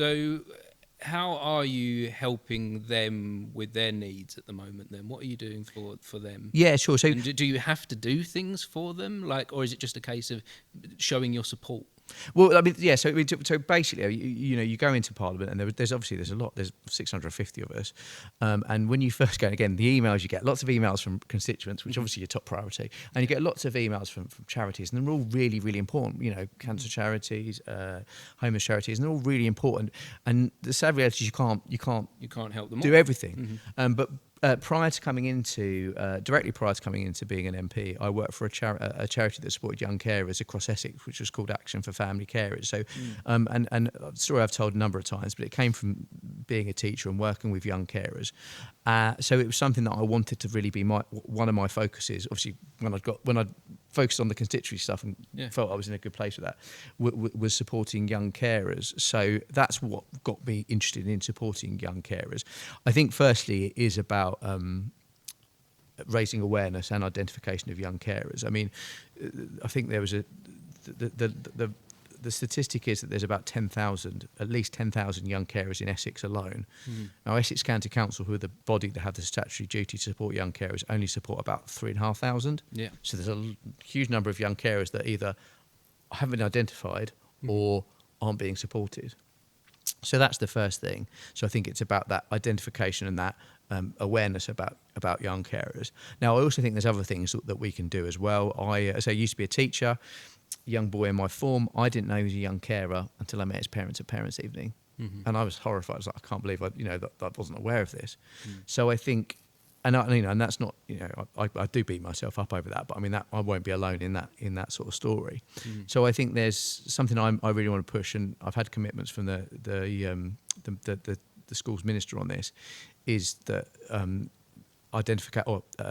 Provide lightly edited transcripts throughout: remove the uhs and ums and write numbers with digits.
So, how are you helping them with their needs at the moment? Then, what are you doing for them? Yeah, sure. So And do you have to do things for them, like, or is it just a case of showing your support? Well, I mean, yeah. So basically, you go into Parliament, and there's obviously there's a lot. There's 650 of us, and when you first go, again, the emails you get, lots of emails from constituents, which obviously your top priority, and you get lots of emails from charities, and they're all really, really important. You know, cancer charities, homeless charities, and they're all really important. And the sad reality is you can't help them do all. everything, but directly prior to coming into being an MP, I worked for a charity that supported young carers across Essex, which was called Action for Family Carers. So, and a story I've told a number of times, but it came from being a teacher and working with young carers. So it was something that I wanted to really be one of my focuses. Obviously, when I focused on the constituency stuff and felt I was in a good place with that, was supporting young carers. So that's what got me interested in supporting young carers. I think firstly it is about raising awareness and identification of young carers. I mean, I think there was the statistic is that there's about at least 10,000 young carers in Essex alone. Now, Essex County Council, who are the body that have the statutory duty to support young carers, only support about 3,500. Yeah. So there's a huge number of young carers that either haven't been identified or aren't being supported. So that's the first thing. So I think it's about that identification and that awareness about young carers. Now, I also think there's other things that we can do as well. I used to be a teacher, young boy in my form. I didn't know he was a young carer until I met his parents at parents' evening, and I was horrified. I was like, I can't believe that I wasn't aware of this. So I think, and that's not, I do beat myself up over that, but I mean that I won't be alone in that sort of story. So I think there's something I really want to push, and I've had commitments from the school's minister on this, is that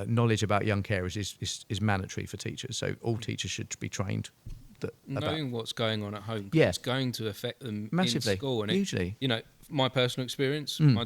knowledge about young carers is mandatory for teachers. So all teachers should be trained. Knowing what's going on at home, 'cause Yeah. it's going to affect them Massively, in school. And hugely. my personal experience, my